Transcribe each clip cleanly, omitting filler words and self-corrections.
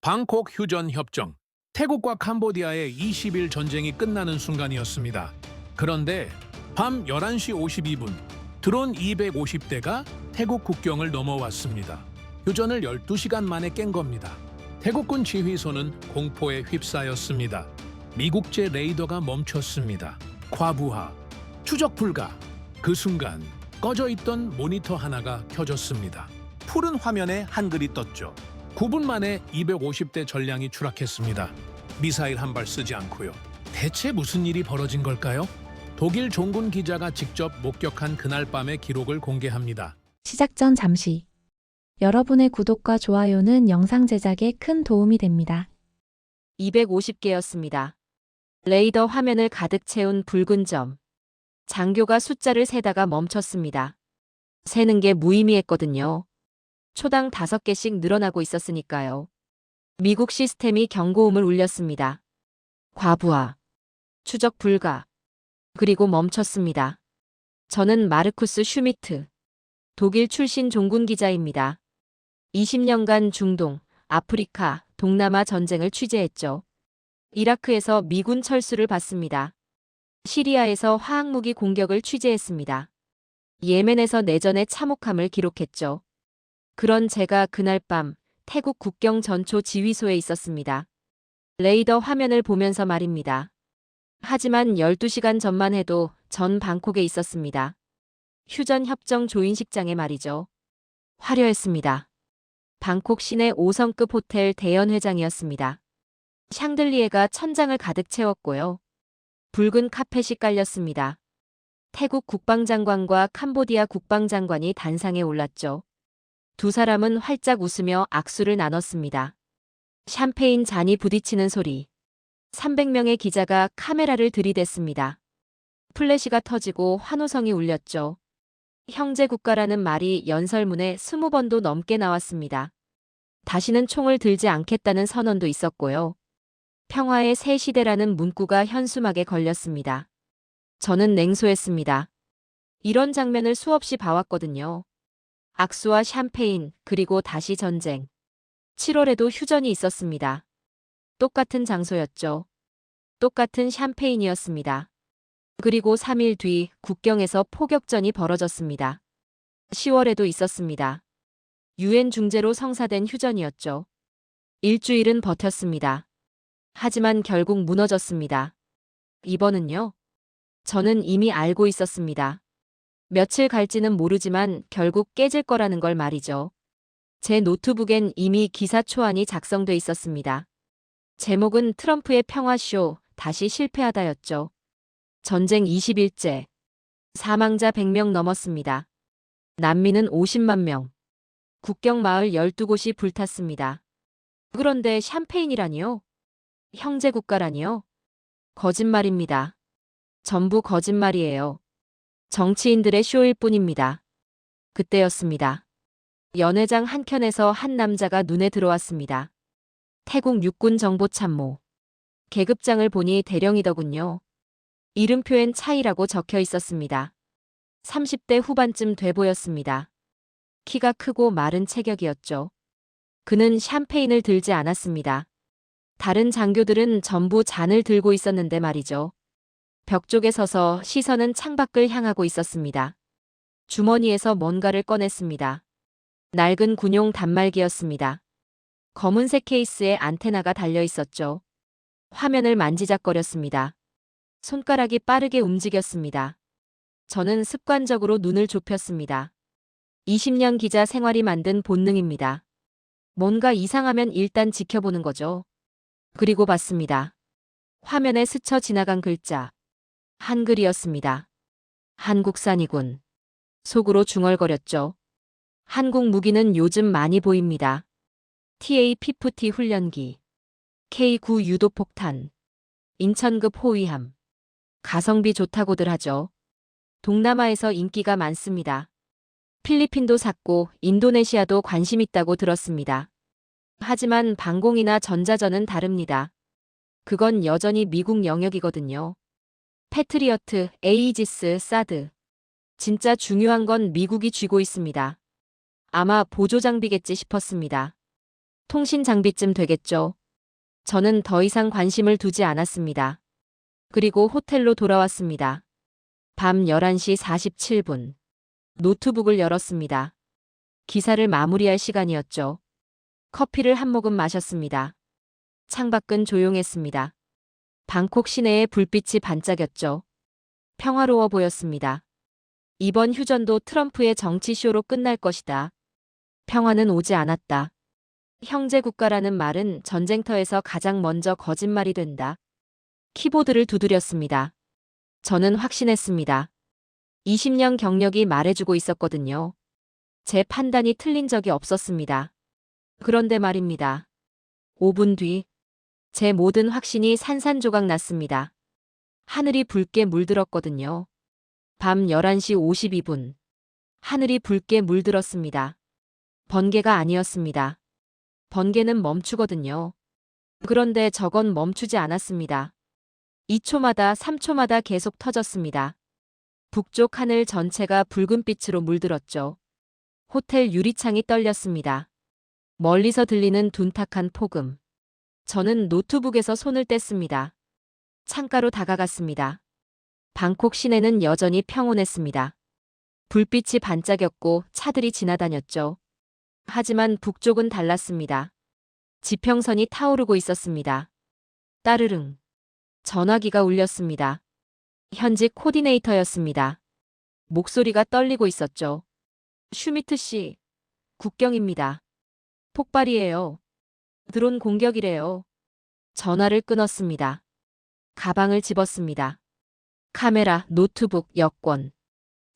방콕 휴전 협정. 태국과 캄보디아의 20일 전쟁이 끝나는 순간이었습니다. 그런데 밤 11시 52분 드론 250대가 태국 국경을 넘어왔습니다. 휴전을 12시간 만에 깬 겁니다. 태국군 지휘소는 공포에 휩싸였습니다. 미국제 레이더가 멈췄습니다. 과부하, 추적 불가. 그 순간 꺼져 있던 모니터 하나가 켜졌습니다. 푸른 화면에 한글이 떴죠. 9분 만에 250대 전량이 추락했습니다. 미사일 한 발 쓰지 않고요. 대체 무슨 일이 벌어진 걸까요? 독일 종군 기자가 직접 목격한 그날 밤의 기록을 공개합니다. 시작 전 잠시. 여러분의 구독과 좋아요는 영상 제작에 큰 도움이 됩니다. 250개였습니다. 레이더 화면을 가득 채운 붉은 점. 장교가 숫자를 세다가 멈췄습니다. 세는 게 무의미했거든요. 초당 5개씩 늘어나고 있었으니까요. 미국 시스템이 경고음을 울렸습니다. 과부하, 추적 불가. 그리고 멈췄습니다. 저는 마르쿠스 슈미트, 독일 출신 종군 기자입니다. 20년간 중동, 아프리카, 동남아 전쟁을 취재했죠. 이라크에서 미군 철수를 봤습니다. 시리아에서 화학무기 공격을 취재했습니다. 예멘에서 내전의 참혹함을 기록했죠. 그런 제가 그날 밤 태국 국경 전초 지휘소에 있었습니다. 레이더 화면을 보면서 말입니다. 하지만 12시간 전만 해도 전 방콕에 있었습니다. 휴전 협정 조인식장에 말이죠. 화려했습니다. 방콕 시내 5성급 호텔 대연 회장이었습니다. 샹들리에가 천장을 가득 채웠고요. 붉은 카펫이 깔렸습니다. 태국 국방장관과 캄보디아 국방장관이 단상에 올랐죠. 두 사람은 활짝 웃으며 악수를 나눴습니다. 샴페인 잔이 부딪히는 소리. 300명의 기자가 카메라를 들이댔습니다. 플래시가 터지고 환호성이 울렸죠. 형제국가라는 말이 연설문에 20번도 넘게 나왔습니다. 다시는 총을 들지 않겠다는 선언도 있었고요. 평화의 새 시대라는 문구가 현수막에 걸렸습니다. 저는 냉소했습니다. 이런 장면을 수없이 봐왔거든요. 악수와 샴페인, 그리고 다시 전쟁. 7월에도 휴전이 있었습니다. 똑같은 장소였죠. 똑같은 샴페인이었습니다. 그리고 3일 뒤 국경에서 포격전이 벌어졌습니다. 10월에도 있었습니다. 유엔 중재로 성사된 휴전이었죠. 일주일은 버텼습니다. 하지만 결국 무너졌습니다. 이번은요? 저는 이미 알고 있었습니다. 며칠 갈지는 모르지만 결국 깨질 거라는 걸 말이죠. 제 노트북엔 이미 기사 초안이 작성돼 있었습니다. 제목은 트럼프의 평화쇼, 다시 실패하다였죠. 전쟁 20일째. 사망자 100명 넘었습니다. 난민은 50만 명. 국경 마을 12곳이 불탔습니다. 그런데 샴페인이라니요? 형제국가라니요? 거짓말입니다. 전부 거짓말이에요. 정치인들의 쇼일 뿐입니다. 그때였습니다. 연회장 한켠에서 한 남자가 눈에 들어왔습니다. 태국 육군 정보참모. 계급장을 보니 대령이더군요. 이름표엔 차이라고 적혀 있었습니다. 30대 후반쯤 돼 보였습니다. 키가 크고 마른 체격이었죠. 그는 샴페인을 들지 않았습니다. 다른 장교들은 전부 잔을 들고 있었는데 말이죠. 벽 쪽에 서서 시선은 창밖을 향하고 있었습니다. 주머니에서 뭔가를 꺼냈습니다. 낡은 군용 단말기였습니다. 검은색 케이스에 안테나가 달려 있었죠. 화면을 만지작거렸습니다. 손가락이 빠르게 움직였습니다. 저는 습관적으로 눈을 좁혔습니다. 20년 기자 생활이 만든 본능입니다. 뭔가 이상하면 일단 지켜보는 거죠. 그리고 봤습니다. 화면에 스쳐 지나간 글자. 한글이었습니다. 한국산이군. 속으로 중얼거렸죠. 한국 무기는 요즘 많이 보입니다. TA-50 훈련기, K9 유도폭탄, 인천급 호위함. 가성비 좋다고들 하죠. 동남아에서 인기가 많습니다. 필리핀도 샀고 인도네시아도 관심 있다고 들었습니다. 하지만 방공이나 전자전은 다릅니다. 그건 여전히 미국 영역이거든요. 패트리어트, 에이지스, 사드. 진짜 중요한 건 미국이 쥐고 있습니다. 아마 보조 장비겠지 싶었습니다. 통신 장비쯤 되겠죠. 저는 더 이상 관심을 두지 않았습니다. 그리고 호텔로 돌아왔습니다. 밤 11시 47분. 노트북을 열었습니다. 기사를 마무리할 시간이었죠. 커피를 한 모금 마셨습니다. 창밖은 조용했습니다. 방콕 시내의 불빛이 반짝였죠. 평화로워 보였습니다. 이번 휴전도 트럼프의 정치쇼로 끝날 것이다. 평화는 오지 않았다. 형제국가라는 말은 전쟁터에서 가장 먼저 거짓말이 된다. 키보드를 두드렸습니다. 저는 확신했습니다. 20년 경력이 말해주고 있었거든요. 제 판단이 틀린 적이 없었습니다. 그런데 말입니다. 5분 뒤, 제 모든 확신이 산산조각 났습니다. 하늘이 붉게 물들었거든요. 밤 11시 52분. 하늘이 붉게 물들었습니다. 번개가 아니었습니다. 번개는 멈추거든요. 그런데 저건 멈추지 않았습니다. 2초마다 3초마다 계속 터졌습니다. 북쪽 하늘 전체가 붉은 빛으로 물들었죠. 호텔 유리창이 떨렸습니다. 멀리서 들리는 둔탁한 폭음. 저는 노트북에서 손을 뗐습니다. 창가로 다가갔습니다. 방콕 시내는 여전히 평온했습니다. 불빛이 반짝였고 차들이 지나다녔죠. 하지만 북쪽은 달랐습니다. 지평선이 타오르고 있었습니다. 따르릉. 전화기가 울렸습니다. 현직 코디네이터였습니다. 목소리가 떨리고 있었죠. 슈미트 씨, 국경입니다. 폭발이에요. 드론 공격이래요. 전화를 끊었습니다. 가방을 집었습니다. 카메라, 노트북, 여권.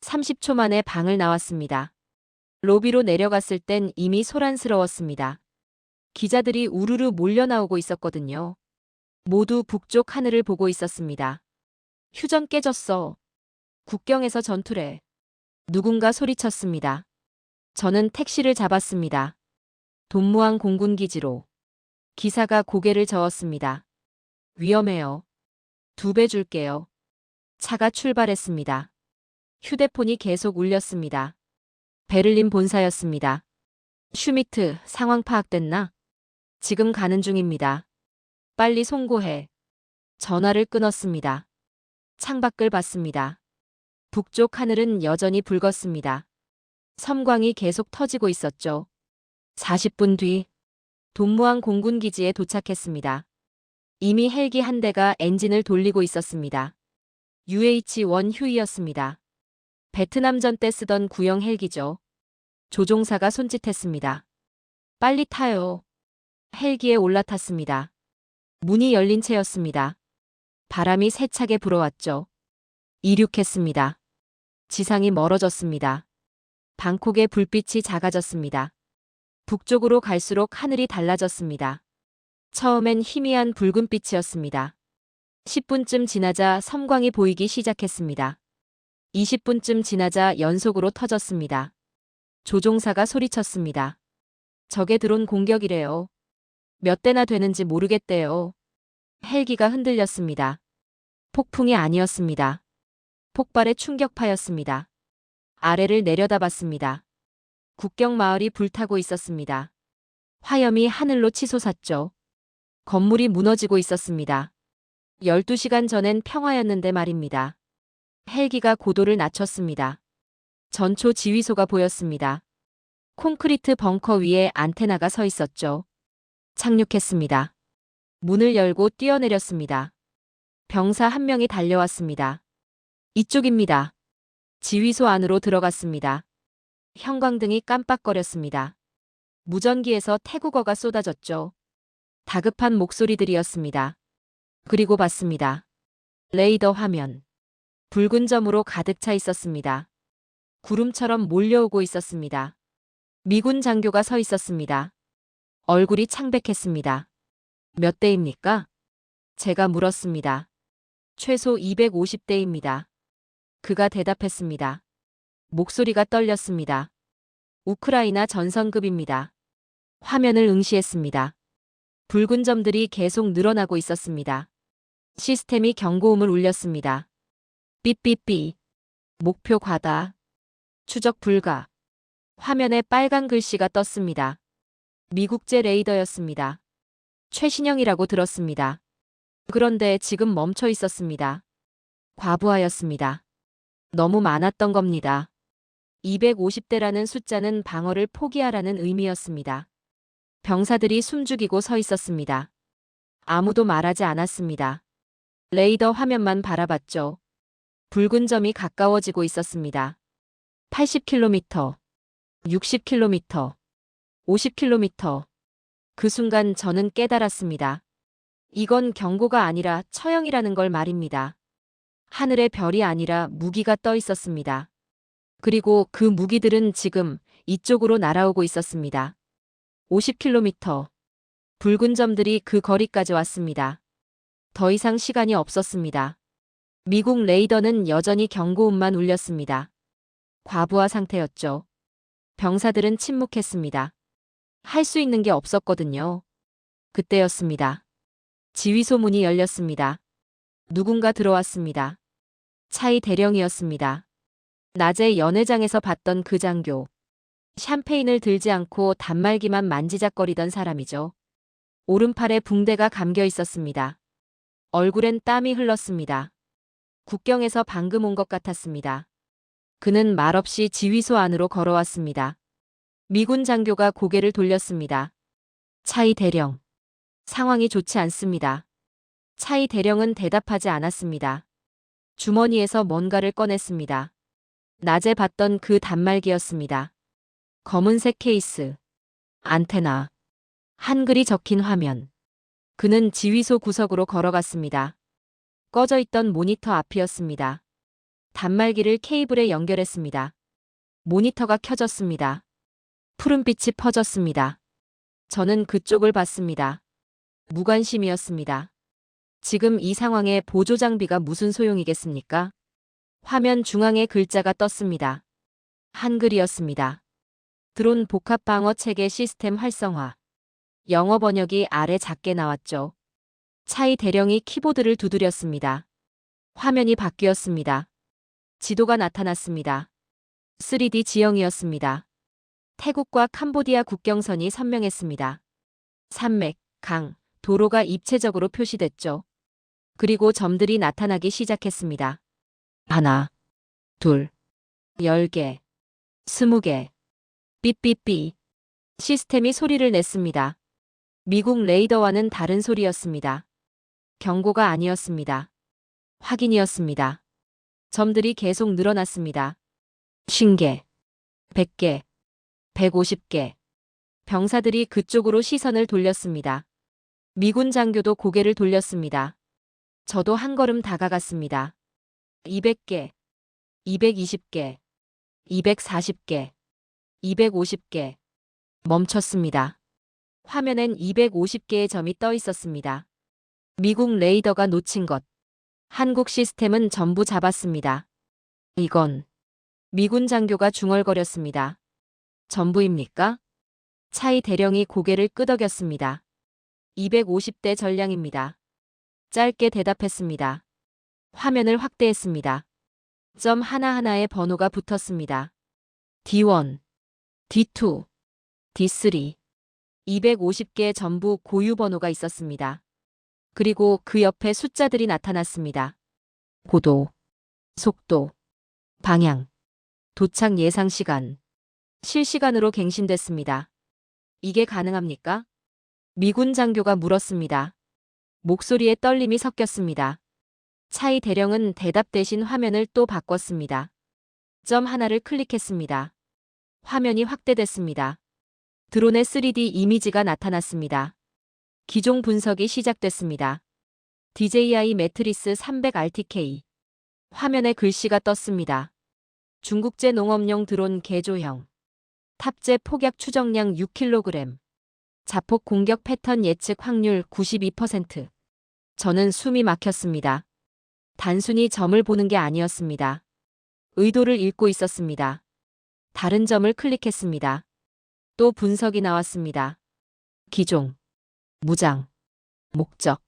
30초 만에 방을 나왔습니다. 로비로 내려갔을 땐 이미 소란스러웠습니다. 기자들이 우르르 몰려 나오고 있었거든요. 모두 북쪽 하늘을 보고 있었습니다. 휴전 깨졌어. 국경에서 전투래. 누군가 소리쳤습니다. 저는 택시를 잡았습니다. 돈무항 공군기지로. 기사가 고개를 저었습니다. 위험해요. 2배 줄게요. 차가 출발했습니다. 휴대폰이 계속 울렸습니다. 베를린 본사였습니다. 슈미트, 상황 파악됐나? 지금 가는 중입니다. 빨리 송고해. 전화를 끊었습니다. 창밖을 봤습니다. 북쪽 하늘은 여전히 붉었습니다. 섬광이 계속 터지고 있었죠. 40분 뒤, 돈무항 공군기지에 도착했습니다. 이미 헬기 한 대가 엔진을 돌리고 있었습니다. UH-1 휴이였습니다. 베트남전 때 쓰던 구형 헬기죠. 조종사가 손짓했습니다. 빨리 타요. 헬기에 올라탔습니다. 문이 열린 채였습니다. 바람이 세차게 불어왔죠. 이륙했습니다. 지상이 멀어졌습니다. 방콕의 불빛이 작아졌습니다. 북쪽으로 갈수록 하늘이 달라졌습니다. 처음엔 희미한 붉은 빛이었습니다. 10분쯤 지나자 섬광이 보이기 시작했습니다. 20분쯤 지나자 연속으로 터졌습니다. 조종사가 소리쳤습니다. 적의 드론 공격이래요. 몇 대나 되는지 모르겠대요. 헬기가 흔들렸습니다. 폭풍이 아니었습니다. 폭발의 충격파였습니다. 아래를 내려다봤습니다. 국경 마을이 불타고 있었습니다. 화염이 하늘로 치솟았죠. 건물이 무너지고 있었습니다. 12시간 전엔 평화였는데 말입니다. 헬기가 고도를 낮췄습니다. 전초 지휘소가 보였습니다. 콘크리트 벙커 위에 안테나가 서 있었죠. 착륙했습니다. 문을 열고 뛰어내렸습니다. 병사 한 명이 달려왔습니다. 이쪽입니다. 지휘소 안으로 들어갔습니다. 형광등이 깜빡거렸습니다. 무전기에서 태국어가 쏟아졌죠. 다급한 목소리들이었습니다. 그리고 봤습니다. 레이더 화면. 붉은 점으로 가득 차 있었습니다. 구름처럼 몰려오고 있었습니다. 미군 장교가 서 있었습니다. 얼굴이 창백했습니다. 몇 대입니까? 제가 물었습니다. 최소 250대입니다. 그가 대답했습니다. 목소리가 떨렸습니다. 우크라이나 전선급입니다. 화면을 응시했습니다. 붉은 점들이 계속 늘어나고 있었습니다. 시스템이 경고음을 울렸습니다. 삐삐삐. 목표 과다. 추적 불가. 화면에 빨간 글씨가 떴습니다. 미국제 레이더였습니다. 최신형이라고 들었습니다. 그런데 지금 멈춰 있었습니다. 과부하였습니다. 너무 많았던 겁니다. 250대라는 숫자는 방어를 포기하라는 의미였습니다. 병사들이 숨죽이고 서 있었습니다. 아무도 말하지 않았습니다. 레이더 화면만 바라봤죠. 붉은 점이 가까워지고 있었습니다. 80km, 60km, 50km. 그 순간 저는 깨달았습니다. 이건 경고가 아니라 처형이라는 걸 말입니다. 하늘에 별이 아니라 무기가 떠 있었습니다. 그리고 그 무기들은 지금 이쪽으로 날아오고 있었습니다. 50km. 붉은 점들이 그 거리까지 왔습니다. 더 이상 시간이 없었습니다. 미국 레이더는 여전히 경고음만 울렸습니다. 과부하 상태였죠. 병사들은 침묵했습니다. 할 수 있는 게 없었거든요. 그때였습니다. 지휘소 문이 열렸습니다. 누군가 들어왔습니다. 차이 대령이었습니다. 낮에 연회장에서 봤던 그 장교. 샴페인을 들지 않고 단말기만 만지작거리던 사람이죠. 오른팔에 붕대가 감겨 있었습니다. 얼굴엔 땀이 흘렀습니다. 국경에서 방금 온 것 같았습니다. 그는 말없이 지휘소 안으로 걸어왔습니다. 미군 장교가 고개를 돌렸습니다. 차이 대령. 상황이 좋지 않습니다. 차이 대령은 대답하지 않았습니다. 주머니에서 뭔가를 꺼냈습니다. 낮에 봤던 그 단말기였습니다. 검은색 케이스, 안테나, 한글이 적힌 화면. 그는 지휘소 구석으로 걸어갔습니다. 꺼져 있던 모니터 앞이었습니다. 단말기를 케이블에 연결했습니다. 모니터가 켜졌습니다. 푸른빛이 퍼졌습니다. 저는 그쪽을 봤습니다. 무관심이었습니다. 지금 이 상황에 보조 장비가 무슨 소용이겠습니까? 화면 중앙에 글자가 떴습니다. 한글이었습니다. 드론 복합 방어 체계 시스템 활성화. 영어 번역이 아래 작게 나왔죠. 차이 대령이 키보드를 두드렸습니다. 화면이 바뀌었습니다. 지도가 나타났습니다. 3D 지형이었습니다. 태국과 캄보디아 국경선이 선명했습니다. 산맥, 강, 도로가 입체적으로 표시됐죠. 그리고 점들이 나타나기 시작했습니다. 하나, 둘, 10개, 20개, 삐삐삐. 시스템이 소리를 냈습니다. 미국 레이더와는 다른 소리였습니다. 경고가 아니었습니다. 확인이었습니다. 점들이 계속 늘어났습니다. 50개, 100개, 150개. 병사들이 그쪽으로 시선을 돌렸습니다. 미군 장교도 고개를 돌렸습니다. 저도 한 걸음 다가갔습니다. 200개, 220개, 240개, 250개. 멈췄습니다. 화면엔 250개의 점이 떠 있었습니다. 미국 레이더가 놓친 것. 한국 시스템은 전부 잡았습니다. 이건 미군 장교가 중얼거렸습니다. 전부입니까? 차이 대령이 고개를 끄덕였습니다. 250대 전량입니다. 짧게 대답했습니다. 화면을 확대했습니다. 점 하나하나에 번호가 붙었습니다. D1, D2, D3. 250개 전부 고유 번호가 있었습니다. 그리고 그 옆에 숫자들이 나타났습니다. 고도, 속도, 방향, 도착 예상 시간. 실시간으로 갱신됐습니다. 이게 가능합니까? 미군 장교가 물었습니다. 목소리에 떨림이 섞였습니다. 차이 대령은 대답 대신 화면을 또 바꿨습니다. 점 하나를 클릭했습니다. 화면이 확대됐습니다. 드론의 3D 이미지가 나타났습니다. 기종 분석이 시작됐습니다. DJI 매트리스 300RTK. 화면에 글씨가 떴습니다. 중국제 농업용 드론 개조형. 탑재 폭약 추정량 6kg. 자폭 공격 패턴 예측 확률 92%. 저는 숨이 막혔습니다. 단순히 점을 보는 게 아니었습니다. 의도를 읽고 있었습니다. 다른 점을 클릭했습니다. 또 분석이 나왔습니다. 기종, 무장, 목적.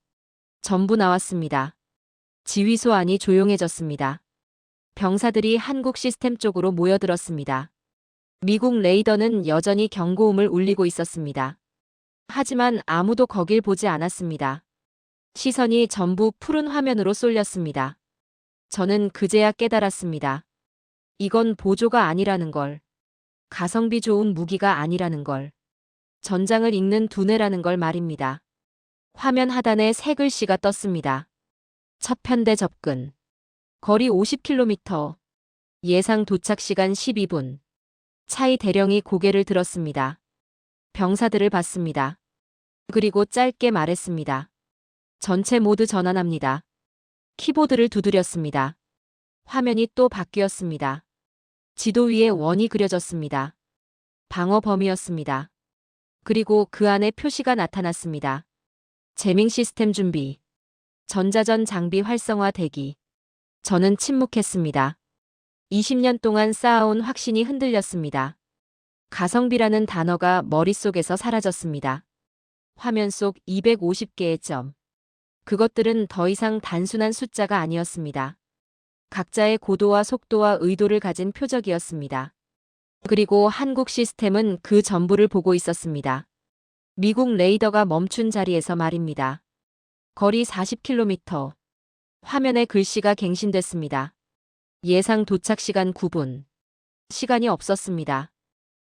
전부 나왔습니다. 지휘소 안이 조용해졌습니다. 병사들이 한국 시스템 쪽으로 모여들었습니다. 미국 레이더는 여전히 경고음을 울리고 있었습니다. 하지만 아무도 거길 보지 않았습니다. 시선이 전부 푸른 화면으로 쏠렸습니다. 저는 그제야 깨달았습니다. 이건 보조가 아니라는 걸. 가성비 좋은 무기가 아니라는 걸. 전장을 읽는 두뇌라는 걸 말입니다. 화면 하단에 새 글씨가 떴습니다. 첫 편대 접근. 거리 50km. 예상 도착 시간 12분. 차이 대령이 고개를 들었습니다. 병사들을 봤습니다. 그리고 짧게 말했습니다. 전체 모드 전환합니다. 키보드를 두드렸습니다. 화면이 또 바뀌었습니다. 지도 위에 원이 그려졌습니다. 방어 범위였습니다. 그리고 그 안에 표시가 나타났습니다. 재밍 시스템 준비. 전자전 장비 활성화 대기. 저는 침묵했습니다. 20년 동안 쌓아온 확신이 흔들렸습니다. 가성비라는 단어가 머릿속에서 사라졌습니다. 화면 속 250개의 점. 그것들은 더 이상 단순한 숫자가 아니었습니다. 각자의 고도와 속도와 의도를 가진 표적이었습니다. 그리고 한국 시스템은 그 전부를 보고 있었습니다. 미국 레이더가 멈춘 자리에서 말입니다. 거리 40km. 화면에 글씨가 갱신됐습니다. 예상 도착 시간 9분. 시간이 없었습니다.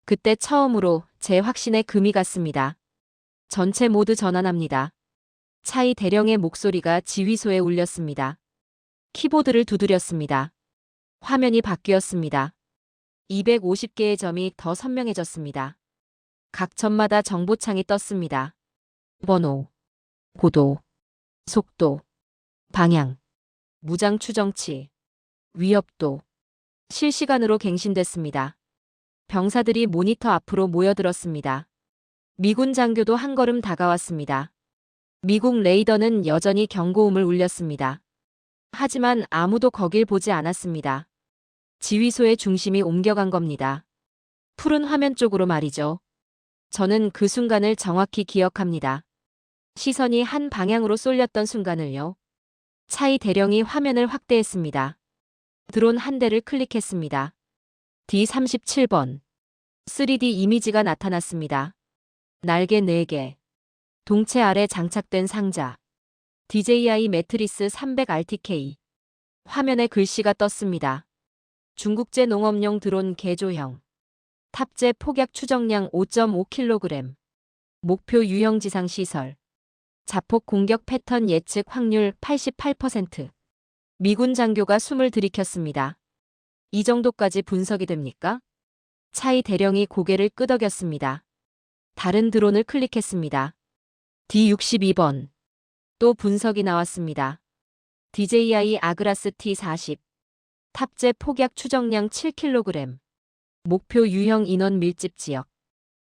그때 처음으로 제 확신에 금이 갔습니다. 전체 모드 전환합니다. 차이 대령의 목소리가 지휘소에 울렸습니다. 키보드를 두드렸습니다. 화면이 바뀌었습니다. 250개의 점이 더 선명해졌습니다. 각 점마다 정보창이 떴습니다. 번호, 고도, 속도, 방향, 무장 추정치, 위협도. 실시간으로 갱신됐습니다. 병사들이 모니터 앞으로 모여들었습니다. 미군 장교도 한 걸음 다가왔습니다. 미국 레이더는 여전히 경고음을 울렸습니다. 하지만 아무도 거길 보지 않았습니다. 지휘소의 중심이 옮겨간 겁니다. 푸른 화면 쪽으로 말이죠. 저는 그 순간을 정확히 기억합니다. 시선이 한 방향으로 쏠렸던 순간을요. 차이 대령이 화면을 확대했습니다. 드론 한 대를 클릭했습니다. D37번. 3D 이미지가 나타났습니다. 날개 4개. 동체 아래 장착된 상자. DJI 매트리스 300RTK. 화면에 글씨가 떴습니다. 중국제 농업용 드론 개조형. 탑재 폭약 추정량 5.5kg. 목표 유형 지상 시설. 자폭 공격 패턴 예측 확률 88%. 미군 장교가 숨을 들이켰습니다. 이 정도까지 분석이 됩니까? 차이 대령이 고개를 끄덕였습니다. 다른 드론을 클릭했습니다. D62번. 또 분석이 나왔습니다. DJI 아그라스 T40. 탑재 폭약 추정량 7kg. 목표 유형 인원 밀집 지역.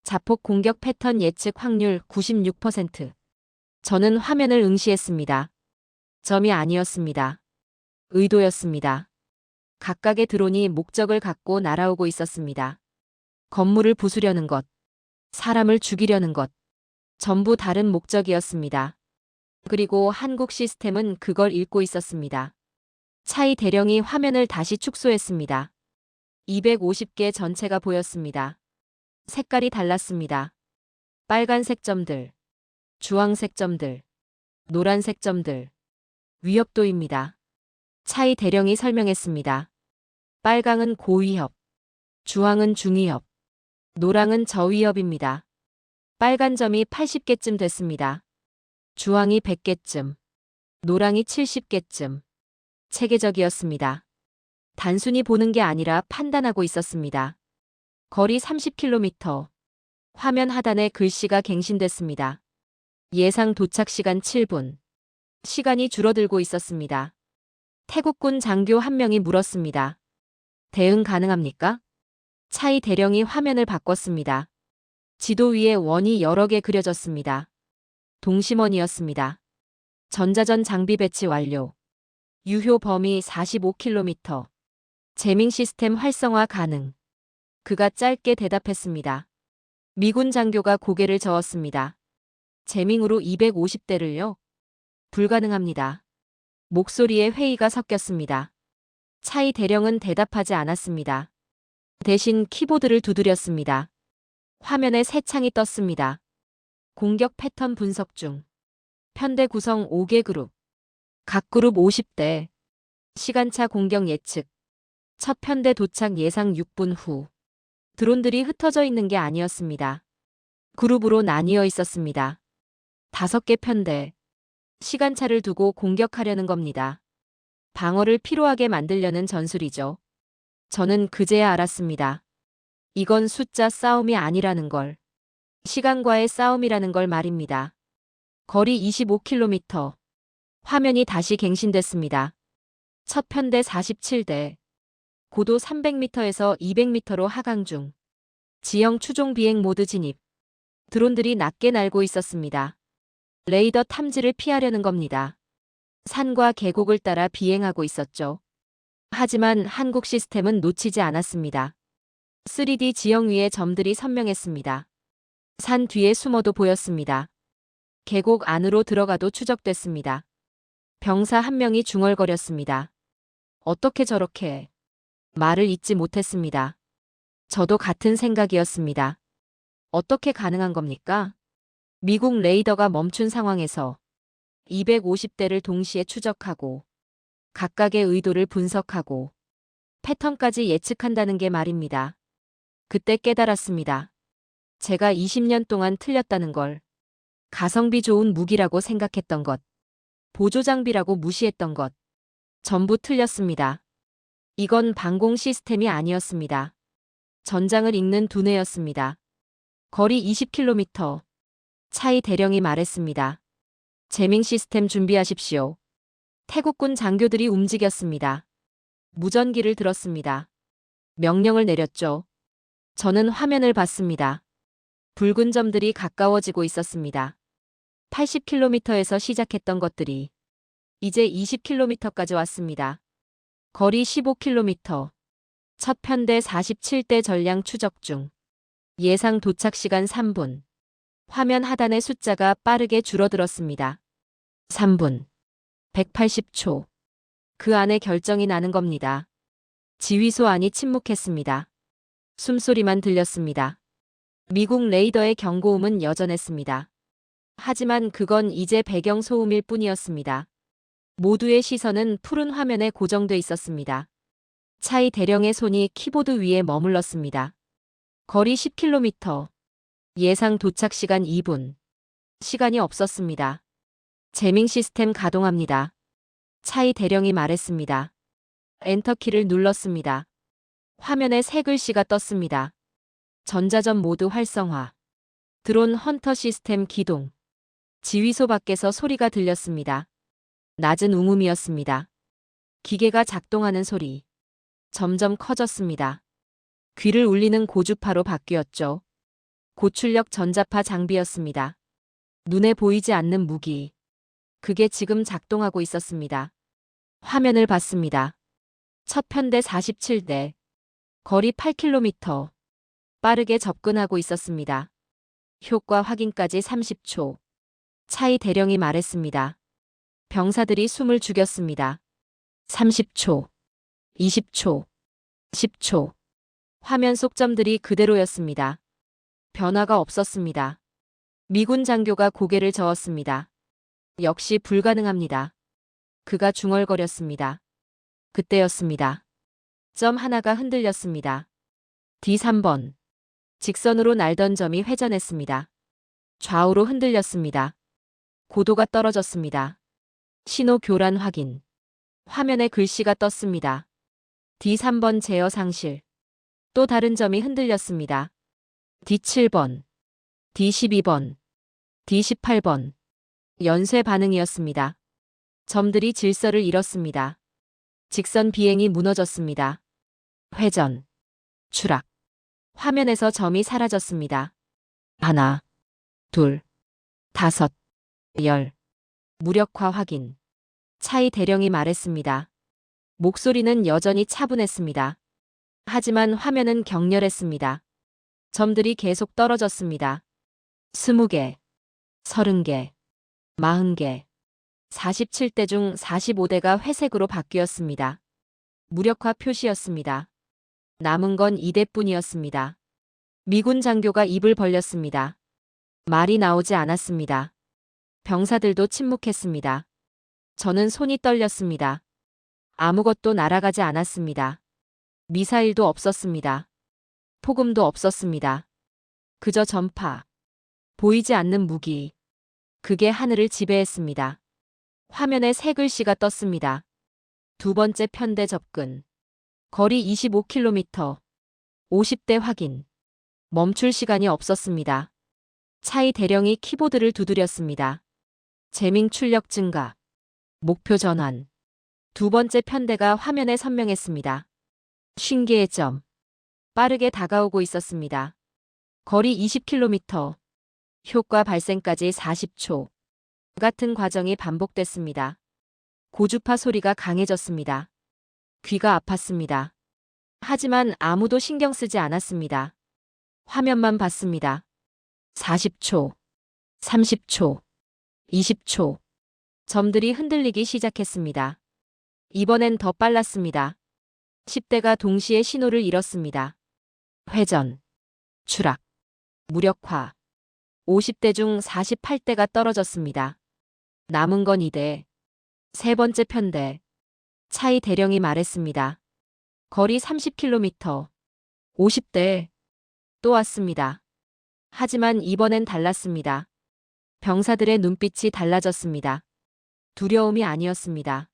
자폭 공격 패턴 예측 확률 96%. 저는 화면을 응시했습니다. 점이 아니었습니다. 의도였습니다. 각각의 드론이 목적을 갖고 날아오고 있었습니다. 건물을 부수려는 것, 사람을 죽이려는 것, 전부 다른 목적이었습니다. 그리고 한국 시스템은 그걸 읽고 있었습니다. 차이 대령이 화면을 다시 축소했습니다. 250개 전체가 보였습니다. 색깔이 달랐습니다. 빨간색 점들, 주황색 점들, 노란색 점들. 위협도입니다. 차이 대령이 설명했습니다. 빨강은 고위협, 주황은 중위협, 노랑은 저위협입니다. 빨간 점이 80개쯤 됐습니다. 주황이 100개쯤, 노랑이 70개쯤. 체계적이었습니다. 단순히 보는 게 아니라 판단하고 있었습니다. 거리 30km. 화면 하단에 글씨가 갱신됐습니다. 예상 도착 시간 7분. 시간이 줄어들고 있었습니다. 태국군 장교 한 명이 물었습니다. 대응 가능합니까? 차이 대령이 화면을 바꿨습니다. 지도 위에 원이 여러 개 그려졌습니다. 동심원이었습니다. 전자전 장비 배치 완료. 유효 범위 45km. 재밍 시스템 활성화 가능. 그가 짧게 대답했습니다. 미군 장교가 고개를 저었습니다. 재밍으로 250대를요? 불가능합니다. 목소리에 회의가 섞였습니다. 차이 대령은 대답하지 않았습니다. 대신 키보드를 두드렸습니다. 화면에 새 창이 떴습니다. 공격 패턴 분석 중. 편대 구성 5개 그룹. 각 그룹 50대. 시간차 공격 예측. 첫 편대 도착 예상 6분 후. 드론들이 흩어져 있는 게 아니었습니다. 그룹으로 나뉘어 있었습니다. 5개 편대. 시간차를 두고 공격하려는 겁니다. 방어를 피로하게 만들려는 전술이죠. 저는 그제야 알았습니다. 이건 숫자 싸움이 아니라는 걸. 시간과의 싸움이라는 걸 말입니다. 거리 25km. 화면이 다시 갱신됐습니다. 첫 편대 47대. 고도 300m에서 200m로 하강 중. 지형 추종 비행 모드 진입. 드론들이 낮게 날고 있었습니다. 레이더 탐지를 피하려는 겁니다. 산과 계곡을 따라 비행하고 있었죠. 하지만 한국 시스템은 놓치지 않았습니다. 3D 지형 위에 점들이 선명했습니다. 산 뒤에 숨어도 보였습니다. 계곡 안으로 들어가도 추적됐습니다. 병사 한 명이 중얼거렸습니다. 어떻게 저렇게? 말을 잇지 못했습니다. 저도 같은 생각이었습니다. 어떻게 가능한 겁니까? 미국 레이더가 멈춘 상황에서 250대를 동시에 추적하고 각각의 의도를 분석하고 패턴까지 예측한다는 게 말입니다. 그때 깨달았습니다. 제가 20년 동안 틀렸다는 걸. 가성비 좋은 무기라고 생각했던 것. 보조 장비라고 무시했던 것. 전부 틀렸습니다. 이건 방공 시스템이 아니었습니다. 전장을 읽는 두뇌였습니다. 거리 20km. 차이 대령이 말했습니다. 재밍 시스템 준비하십시오. 태국군 장교들이 움직였습니다. 무전기를 들었습니다. 명령을 내렸죠. 저는 화면을 봤습니다. 붉은 점들이 가까워지고 있었습니다. 80km에서 시작했던 것들이 이제 20km까지 왔습니다. 거리 15km. 첫 편대 47대 전량 추적 중. 예상 도착 시간 3분. 화면 하단의 숫자가 빠르게 줄어들었습니다. 3분. 180초. 그 안에 결정이 나는 겁니다. 지휘소 안이 침묵했습니다. 숨소리만 들렸습니다. 미국 레이더의 경고음은 여전했습니다. 하지만 그건 이제 배경 소음일 뿐이었습니다. 모두의 시선은 푸른 화면에 고정돼 있었습니다. 차이 대령의 손이 키보드 위에 머물렀습니다. 거리 10km. 예상 도착 시간 2분. 시간이 없었습니다. 재밍 시스템 가동합니다. 차이 대령이 말했습니다. 엔터키를 눌렀습니다. 화면에 새 글씨가 떴습니다. 전자전 모드 활성화. 드론 헌터 시스템 기동. 지휘소 밖에서 소리가 들렸습니다. 낮은 웅음이었습니다. 기계가 작동하는 소리. 점점 커졌습니다. 귀를 울리는 고주파로 바뀌었죠. 고출력 전자파 장비였습니다. 눈에 보이지 않는 무기. 그게 지금 작동하고 있었습니다. 화면을 봤습니다. 첫 편대 47대. 거리 8km. 빠르게 접근하고 있었습니다. 효과 확인까지 30초. 차이 대령이 말했습니다. 병사들이 숨을 죽였습니다. 30초. 20초. 10초. 화면 속 점들이 그대로였습니다. 변화가 없었습니다. 미군 장교가 고개를 저었습니다. 역시 불가능합니다. 그가 중얼거렸습니다. 그때였습니다. 점 하나가 흔들렸습니다. D3번. 직선으로 날던 점이 회전했습니다. 좌우로 흔들렸습니다. 고도가 떨어졌습니다. 신호 교란 확인. 화면에 글씨가 떴습니다. D3번 제어 상실. 또 다른 점이 흔들렸습니다. D7번. D12번. D18번. 연쇄 반응이었습니다. 점들이 질서를 잃었습니다. 직선 비행이 무너졌습니다. 회전. 추락. 화면에서 점이 사라졌습니다. 하나, 둘, 다섯, 열. 무력화 확인. 차이 대령이 말했습니다. 목소리는 여전히 차분했습니다. 하지만 화면은 격렬했습니다. 점들이 계속 떨어졌습니다. 20개, 30개, 40개, 47대 중 45대가 회색으로 바뀌었습니다. 무력화 표시였습니다. 남은 건 2대뿐이었습니다. 미군 장교가 입을 벌렸습니다. 말이 나오지 않았습니다. 병사들도 침묵했습니다. 저는 손이 떨렸습니다. 아무것도 날아가지 않았습니다. 미사일도 없었습니다. 폭음도 없었습니다. 그저 전파. 보이지 않는 무기. 그게 하늘을 지배했습니다. 화면에 새 글씨가 떴습니다. 두 번째 편대 접근. 거리 25km. 50대 확인. 멈출 시간이 없었습니다. 차이 대령이 키보드를 두드렸습니다. 재밍 출력 증가. 목표 전환. 두 번째 편대가 화면에 선명했습니다. 50개의 점. 빠르게 다가오고 있었습니다. 거리 20km. 효과 발생까지 40초. 같은 과정이 반복됐습니다. 고주파 소리가 강해졌습니다. 귀가 아팠습니다. 하지만 아무도 신경 쓰지 않았습니다. 화면만 봤습니다. 40초, 30초, 20초. 점들이 흔들리기 시작했습니다. 이번엔 더 빨랐습니다. 10대가 동시에 신호를 잃었습니다. 회전, 추락, 무력화. 50대 중 48대가 떨어졌습니다. 남은 건 2대. 세 번째 편대. 차이 대령이 말했습니다. 거리 30km. 50대. 또 왔습니다. 하지만 이번엔 달랐습니다. 병사들의 눈빛이 달라졌습니다. 두려움이 아니었습니다.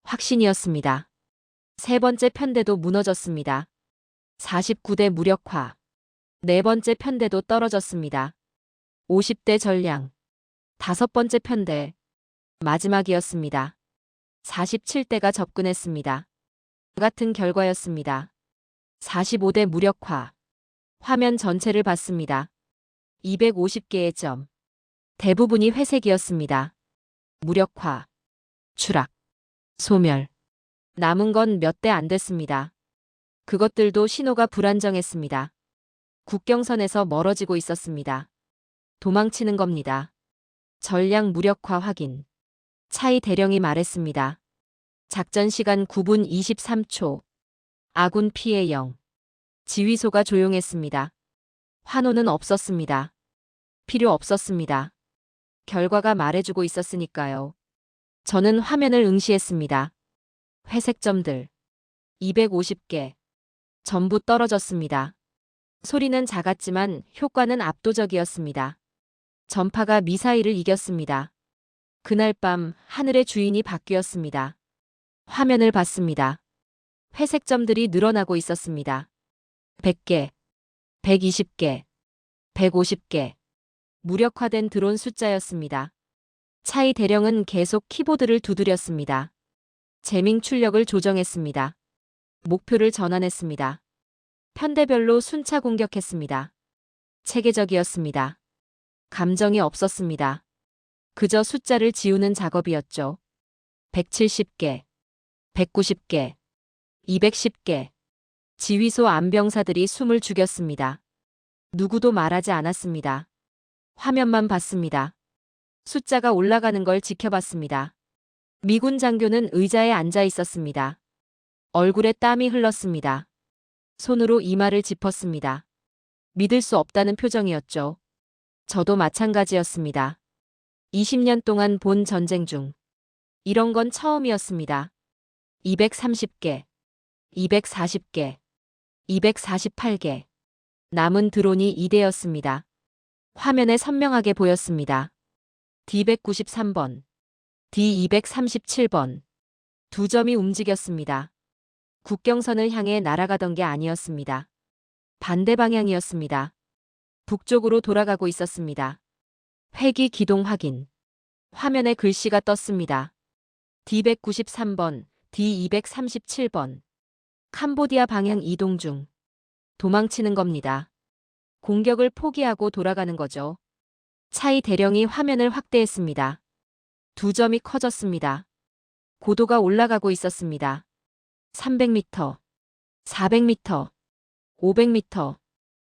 확신이었습니다. 세 번째 편대도 무너졌습니다. 49대 무력화. 네 번째 편대도 떨어졌습니다. 50대 전량. 다섯 번째 편대. 마지막이었습니다. 47대가 접근했습니다. 같은 결과였습니다. 45대 무력화. 화면 전체를 봤습니다. 250개의 점. 대부분이 회색이었습니다. 무력화. 추락. 소멸. 남은 건 몇 대 안 됐습니다. 그것들도 신호가 불안정했습니다. 국경선에서 멀어지고 있었습니다. 도망치는 겁니다. 전량 무력화 확인. 차이 대령이 말했습니다. 작전 시간 9분 23초. 아군 피해 0. 지휘소가 조용했습니다. 환호는 없었습니다. 필요 없었습니다. 결과가 말해주고 있었으니까요. 저는 화면을 응시했습니다. 회색 점들. 250개. 전부 떨어졌습니다. 소리는 작았지만 효과는 압도적이었습니다. 전파가 미사일을 이겼습니다. 그날 밤 하늘의 주인이 바뀌었습니다. 화면을 봤습니다. 회색 점들이 늘어나고 있었습니다. 100개, 120개, 150개. 무력화된 드론 숫자였습니다. 차이 대령은 계속 키보드를 두드렸습니다. 재밍 출력을 조정했습니다. 목표를 전환했습니다. 편대별로 순차 공격했습니다. 체계적이었습니다. 감정이 없었습니다. 그저 숫자를 지우는 작업이었죠. 170개, 190개, 210개. 지휘소 안병사들이 숨을 죽였습니다. 누구도 말하지 않았습니다. 화면만 봤습니다. 숫자가 올라가는 걸 지켜봤습니다. 미군 장교는 의자에 앉아 있었습니다. 얼굴에 땀이 흘렀습니다. 손으로 이마를 짚었습니다. 믿을 수 없다는 표정이었죠. 저도 마찬가지였습니다. 20년 동안 본 전쟁 중 이런 건 처음이었습니다. 230개, 240개, 248개. 남은 드론이 2대였습니다. 화면에 선명하게 보였습니다. D193번, D237번. 두 점이 움직였습니다. 국경선을 향해 날아가던 게 아니었습니다. 반대 방향이었습니다. 북쪽으로 돌아가고 있었습니다. 회기 기동 확인. 화면에 글씨가 떴습니다. D193번, D237번. 캄보디아 방향 이동 중. 도망치는 겁니다. 공격을 포기하고 돌아가는 거죠. 차이 대령이 화면을 확대했습니다. 두 점이 커졌습니다. 고도가 올라가고 있었습니다. 300m, 400m, 500m.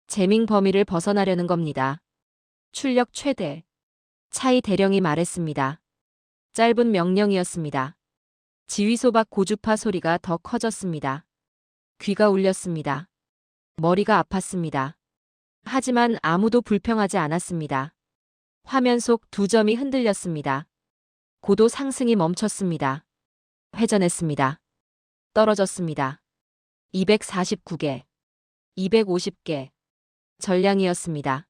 재밍 범위를 벗어나려는 겁니다. 출력 최대. 차이 대령이 말했습니다. 짧은 명령이었습니다. 지휘소 밖 고주파 소리가 더 커졌습니다. 귀가 울렸습니다. 머리가 아팠습니다. 하지만 아무도 불평하지 않았습니다. 화면 속 두 점이 흔들렸습니다. 고도 상승이 멈췄습니다. 회전했습니다. 떨어졌습니다. 249개, 250개. 전량이었습니다.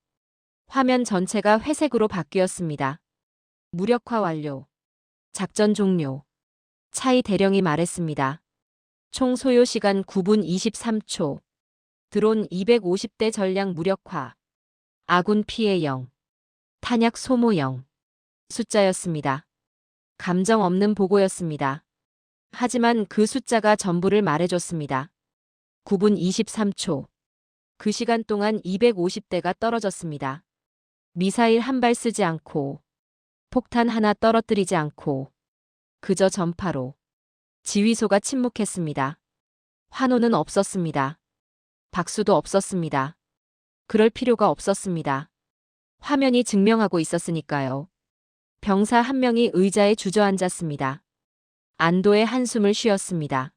화면 전체가 회색으로 바뀌었습니다. 무력화 완료. 작전 종료. 차이 대령이 말했습니다. 총 소요 시간 9분 23초. 드론 250대 전량 무력화. 아군 피해 0. 탄약 소모 0. 숫자였습니다. 감정 없는 보고였습니다. 하지만 그 숫자가 전부를 말해줬습니다. 9분 23초. 그 시간 동안 250대가 떨어졌습니다. 미사일 한 발 쓰지 않고, 폭탄 하나 떨어뜨리지 않고, 그저 전파로. 지휘소가 침묵했습니다. 환호는 없었습니다. 박수도 없었습니다. 그럴 필요가 없었습니다. 화면이 증명하고 있었으니까요. 병사 한 명이 의자에 주저앉았습니다. 안도의 한숨을 쉬었습니다.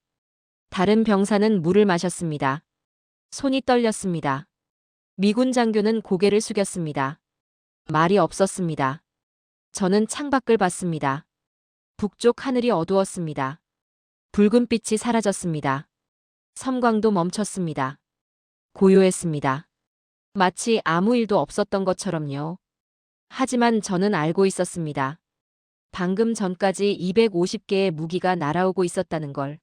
다른 병사는 물을 마셨습니다. 손이 떨렸습니다. 미군 장교는 고개를 숙였습니다. 말이 없었습니다. 저는 창밖을 봤습니다. 북쪽 하늘이 어두웠습니다. 붉은 빛이 사라졌습니다. 섬광도 멈췄습니다. 고요했습니다. 마치 아무 일도 없었던 것처럼요. 하지만 저는 알고 있었습니다. 방금 전까지 250개의 무기가 날아오고 있었다는 걸.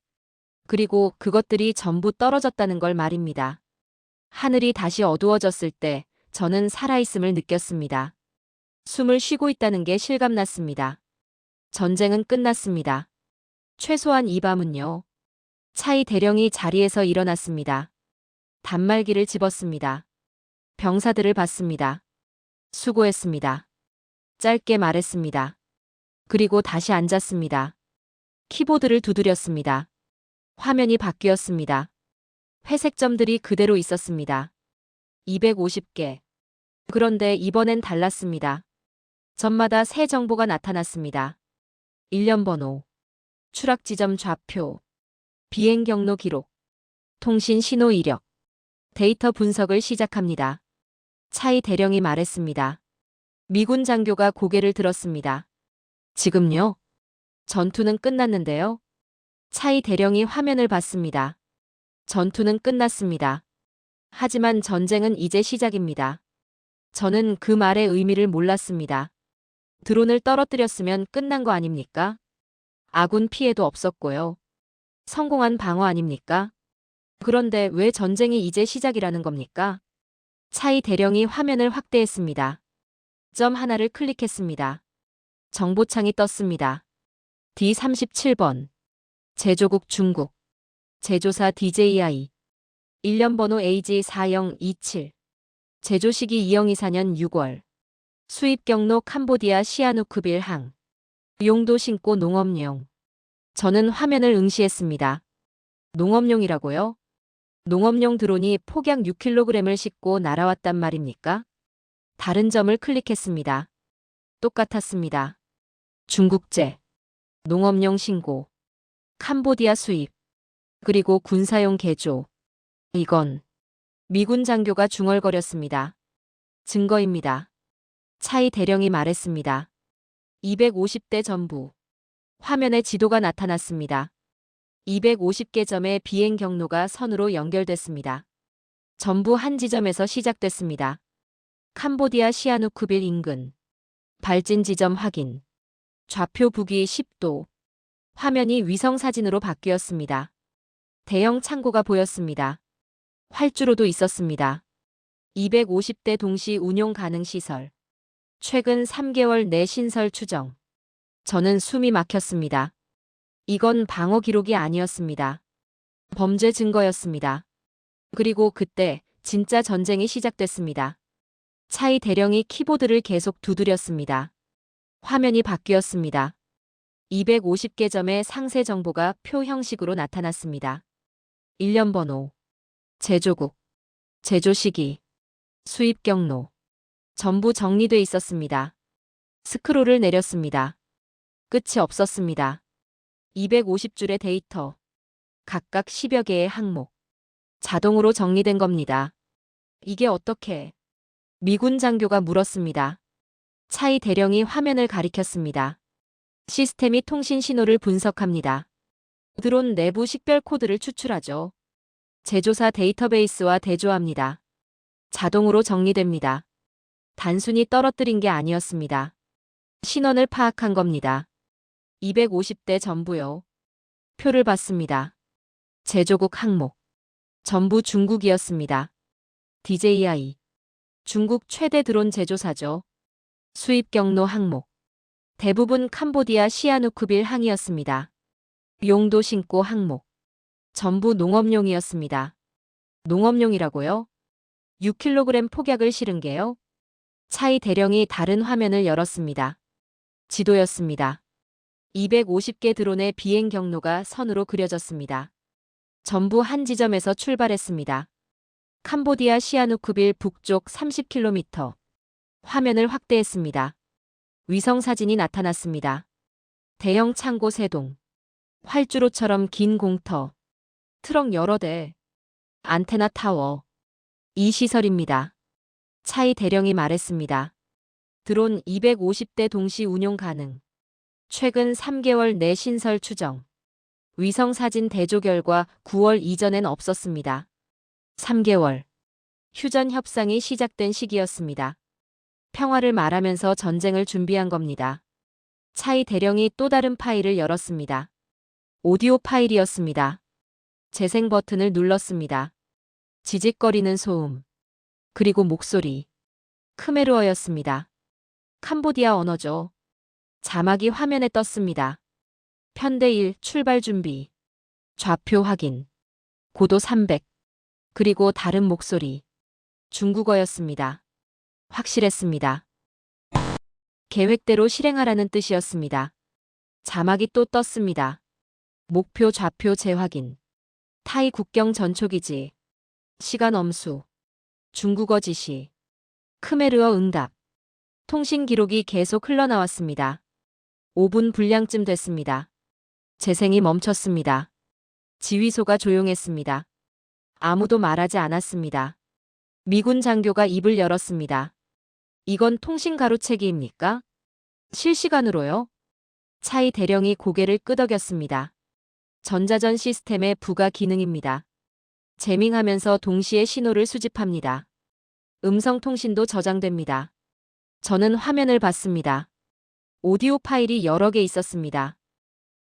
그리고 그것들이 전부 떨어졌다는 걸 말입니다. 하늘이 다시 어두워졌을 때 저는 살아있음을 느꼈습니다. 숨을 쉬고 있다는 게 실감났습니다. 전쟁은 끝났습니다. 최소한 이 밤은요. 차이 대령이 자리에서 일어났습니다. 단말기를 집었습니다. 병사들을 봤습니다. 수고했습니다. 짧게 말했습니다. 그리고 다시 앉았습니다. 키보드를 두드렸습니다. 화면이 바뀌었습니다. 회색 점들이 그대로 있었습니다. 250개. 그런데 이번엔 달랐습니다. 점마다 새 정보가 나타났습니다. 일련 번호, 추락 지점 좌표, 비행 경로 기록, 통신 신호 이력, 데이터 분석을 시작합니다. 차이 대령이 말했습니다. 미군 장교가 고개를 들었습니다. 지금요? 전투는 끝났는데요? 차이 대령이 화면을 봤습니다. 전투는 끝났습니다. 하지만 전쟁은 이제 시작입니다. 저는 그 말의 의미를 몰랐습니다. 드론을 떨어뜨렸으면 끝난 거 아닙니까? 아군 피해도 없었고요. 성공한 방어 아닙니까? 그런데 왜 전쟁이 이제 시작이라는 겁니까? 차이 대령이 화면을 확대했습니다. 점 하나를 클릭했습니다. 정보창이 떴습니다. D37번. 제조국 중국. 제조사 DJI. 일련 번호 AG4027. 제조 시기 2024년 6월. 수입 경로 캄보디아 시아누크빌 항. 용도 신고 농업용. 저는 화면을 응시했습니다. 농업용이라고요? 농업용 드론이 폭약 6kg을 싣고 날아왔단 말입니까? 다른 점을 클릭했습니다. 똑같았습니다. 중국제. 농업용 신고. 캄보디아 수입. 그리고 군사용 개조. 이건 미군 장교가 중얼거렸습니다. 증거입니다. 차이 대령이 말했습니다. 250대 전부. 화면에 지도가 나타났습니다. 250개 점의 비행 경로가 선으로 연결됐습니다. 전부 한 지점에서 시작됐습니다. 캄보디아 시아누크빌 인근. 발진 지점 확인. 좌표 북위 10도. 화면이 위성사진으로 바뀌었습니다. 대형 창고가 보였습니다. 활주로도 있었습니다. 250대 동시 운용 가능 시설. 최근 3개월 내 신설 추정. 저는 숨이 막혔습니다. 이건 방어 기록이 아니었습니다. 범죄 증거였습니다. 그리고 그때 진짜 전쟁이 시작됐습니다. 차이 대령이 키보드를 계속 두드렸습니다. 화면이 바뀌었습니다. 250개 점의 상세 정보가 표 형식으로 나타났습니다. 일련 번호, 제조국, 제조 시기, 수입 경로. 전부 정리돼 있었습니다. 스크롤을 내렸습니다. 끝이 없었습니다. 250줄의 데이터. 각각 10여 개의 항목. 자동으로 정리된 겁니다. 이게 어떻게? 미군 장교가 물었습니다. 차이 대령이 화면을 가리켰습니다. 시스템이 통신 신호를 분석합니다. 드론 내부 식별 코드를 추출하죠. 제조사 데이터베이스와 대조합니다. 자동으로 정리됩니다. 단순히 떨어뜨린 게 아니었습니다. 신원을 파악한 겁니다. 250대 전부요. 표를 받습니다. 제조국 항목. 전부 중국이었습니다. DJI. 중국 최대 드론 제조사죠. 수입 경로 항목. 대부분 캄보디아 시아누쿠빌 항이었습니다. 용도 신고 항목. 전부 농업용이었습니다. 농업용이라고요? 6kg 폭약을 실은 게요? 차이 대령이 다른 화면을 열었습니다. 지도였습니다. 250개 드론의 비행 경로가 선으로 그려졌습니다. 전부 한 지점에서 출발했습니다. 캄보디아 시아누쿠빌 북쪽 30km. 화면을 확대했습니다. 위성 사진이 나타났습니다. 대형 창고 3동. 활주로처럼 긴 공터. 트럭 여러 대. 안테나 타워. 이 시설입니다. 차이 대령이 말했습니다. 드론 250대 동시 운용 가능. 최근 3개월 내 신설 추정. 위성 사진 대조 결과 9월 이전엔 없었습니다. 3개월. 휴전 협상이 시작된 시기였습니다. 평화를 말하면서 전쟁을 준비한 겁니다. 차이 대령이 또 다른 파일을 열었습니다. 오디오 파일이었습니다. 재생 버튼을 눌렀습니다. 지직거리는 소음. 그리고 목소리. 크메르어였습니다. 캄보디아 언어죠. 자막이 화면에 떴습니다. 편대 1 출발 준비. 좌표 확인. 고도 300. 그리고 다른 목소리. 중국어였습니다. 확실했습니다. 계획대로 실행하라는 뜻이었습니다. 자막이 또 떴습니다. 목표 좌표 재확인. 타이 국경 전초기지. 시간 엄수. 중국어 지시. 크메르어 응답. 통신 기록이 계속 흘러나왔습니다. 5분 분량쯤 됐습니다. 재생이 멈췄습니다. 지휘소가 조용했습니다. 아무도 말하지 않았습니다. 미군 장교가 입을 열었습니다. 이건 통신 가로채기입니까? 실시간으로요? 차이 대령이 고개를 끄덕였습니다. 전자전 시스템의 부가 기능입니다. 재밍하면서 동시에 신호를 수집합니다. 음성 통신도 저장됩니다. 저는 화면을 봤습니다. 오디오 파일이 여러 개 있었습니다.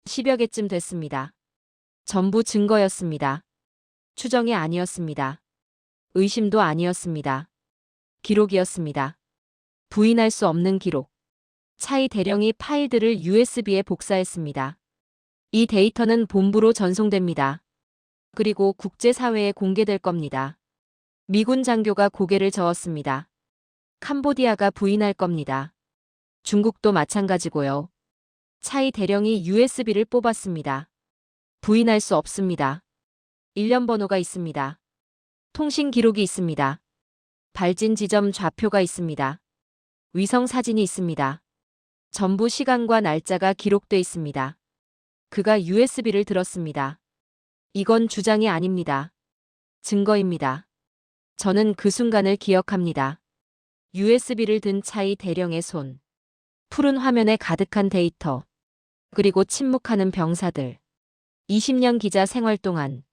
10여 개쯤 됐습니다. 전부 증거였습니다. 추정이 아니었습니다. 의심도 아니었습니다. 기록이었습니다. 부인할 수 없는 기록. 차이 대령이 파일들을 USB에 복사했습니다. 이 데이터는 본부로 전송됩니다. 그리고 국제사회에 공개될 겁니다. 미군 장교가 고개를 저었습니다. 캄보디아가 부인할 겁니다. 중국도 마찬가지고요. 차이 대령이 USB를 뽑았습니다. 부인할 수 없습니다. 일련 번호가 있습니다. 통신 기록이 있습니다. 발진 지점 좌표가 있습니다. 위성 사진이 있습니다. 전부 시간과 날짜가 기록돼 있습니다. 그가 USB를 들었습니다. 이건 주장이 아닙니다. 증거입니다. 저는 그 순간을 기억합니다. USB를 든 차이 대령의 손. 푸른 화면에 가득한 데이터. 그리고 침묵하는 병사들. 20년 기자 생활 동안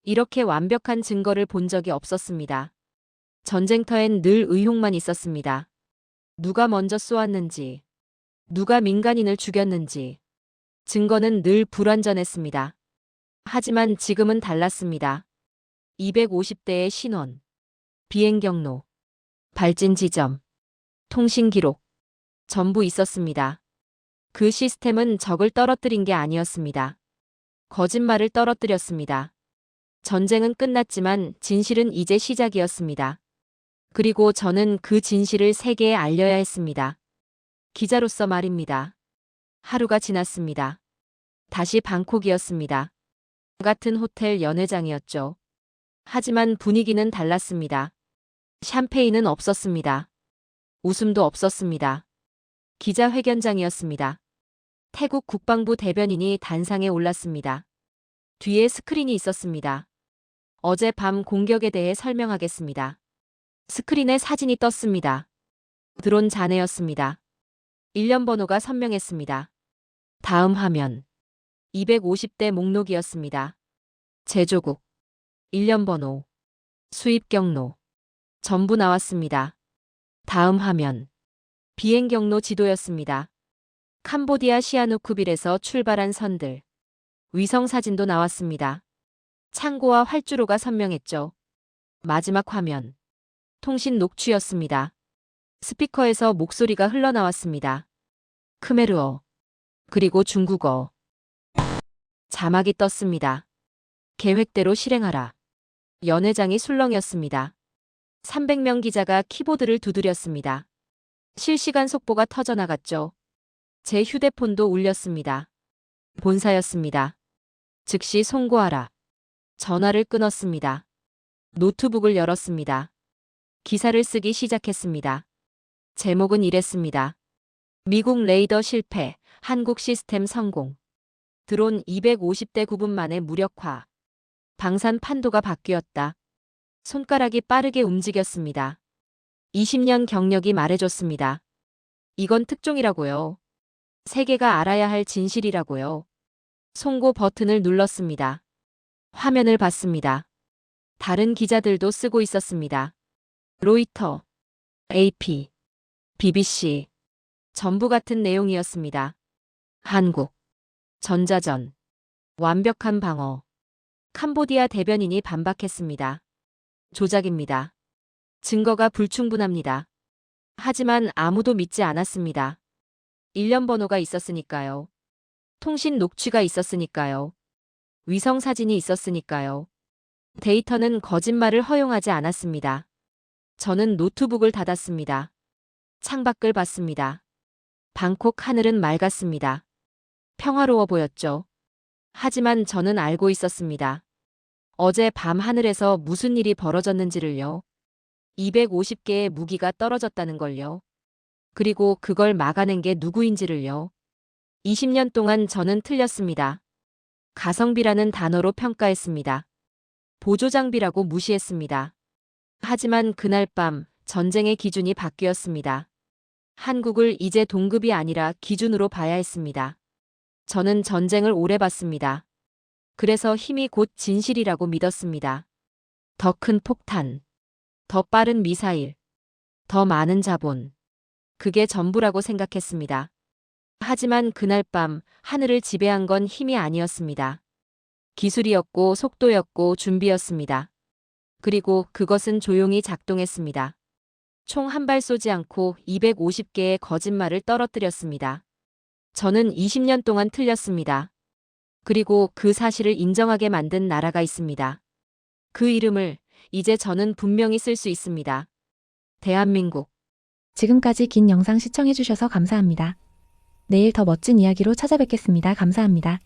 이렇게 완벽한 증거를 본 적이 없었습니다. 전쟁터엔 늘 의혹만 있었습니다. 누가 먼저 쏘았는지, 누가 민간인을 죽였는지. 증거는 늘 불완전했습니다. 하지만 지금은 달랐습니다. 250대의 신원, 비행 경로, 발진 지점, 통신 기록, 전부 있었습니다. 그 시스템은 적을 떨어뜨린 게 아니었습니다. 거짓말을 떨어뜨렸습니다. 전쟁은 끝났지만 진실은 이제 시작이었습니다. 그리고 저는 그 진실을 세계에 알려야 했습니다. 기자로서 말입니다. 하루가 지났습니다. 다시 방콕이었습니다. 같은 호텔 연회장이었죠. 하지만 분위기는 달랐습니다. 샴페인은 없었습니다. 웃음도 없었습니다. 기자회견장이었습니다. 태국 국방부 대변인이 단상에 올랐습니다. 뒤에 스크린이 있었습니다. 어젯밤 공격에 대해 설명하겠습니다. 스크린에 사진이 떴습니다. 드론 잔해였습니다. 일련 번호가 선명했습니다. 다음 화면. 250대 목록이었습니다. 제조국, 일련 번호, 수입 경로. 전부 나왔습니다. 다음 화면. 비행 경로 지도였습니다. 캄보디아 시아누쿠빌에서 출발한 선들. 위성 사진도 나왔습니다. 창고와 활주로가 선명했죠. 마지막 화면. 통신 녹취였습니다. 스피커에서 목소리가 흘러나왔습니다. 크메르어, 그리고 중국어. 자막이 떴습니다. 계획대로 실행하라. 연회장이 술렁였습니다. 300명 기자가 키보드를 두드렸습니다. 실시간 속보가 터져나갔죠. 제 휴대폰도 울렸습니다. 본사였습니다. 즉시 송고하라. 전화를 끊었습니다. 노트북을 열었습니다. 기사를 쓰기 시작했습니다. 제목은 이랬습니다. 미국 레이더 실패, 한국 시스템 성공. 드론 250대 9분 만에 무력화. 방산 판도가 바뀌었다. 손가락이 빠르게 움직였습니다. 20년 경력이 말해줬습니다. 이건 특종이라고요. 세계가 알아야 할 진실이라고요. 송고 버튼을 눌렀습니다. 화면을 봤습니다. 다른 기자들도 쓰고 있었습니다. 로이터, AP, BBC. 전부 같은 내용이었습니다. 한국, 전자전, 완벽한 방어. 캄보디아 대변인이 반박했습니다. 조작입니다. 증거가 불충분합니다. 하지만 아무도 믿지 않았습니다. 일련 번호가 있었으니까요. 통신 녹취가 있었으니까요. 위성 사진이 있었으니까요. 데이터는 거짓말을 허용하지 않았습니다. 저는 노트북을 닫았습니다. 창밖을 봤습니다. 방콕 하늘은 맑았습니다. 평화로워 보였죠. 하지만 저는 알고 있었습니다. 어제 밤 하늘에서 무슨 일이 벌어졌는지를요. 250개의 무기가 떨어졌다는 걸요. 그리고 그걸 막아낸 게 누구인지를요. 20년 동안 저는 틀렸습니다. 가성비라는 단어로 평가했습니다. 보조장비라고 무시했습니다. 하지만 그날 밤 전쟁의 기준이 바뀌었습니다. 한국을 이제 동급이 아니라 기준으로 봐야 했습니다. 저는 전쟁을 오래 봤습니다. 그래서 힘이 곧 진실이라고 믿었습니다. 더 큰 폭탄, 더 빠른 미사일, 더 많은 자본. 그게 전부라고 생각했습니다. 하지만 그날 밤 하늘을 지배한 건 힘이 아니었습니다. 기술이었고 속도였고 준비였습니다. 그리고 그것은 조용히 작동했습니다. 총 한 발 쏘지 않고 250개의 거짓말을 떨어뜨렸습니다. 저는 20년 동안 틀렸습니다. 그리고 그 사실을 인정하게 만든 나라가 있습니다. 그 이름을 이제 저는 분명히 쓸 수 있습니다. 대한민국. 지금까지 긴 영상 시청해주셔서 감사합니다. 내일 더 멋진 이야기로 찾아뵙겠습니다. 감사합니다.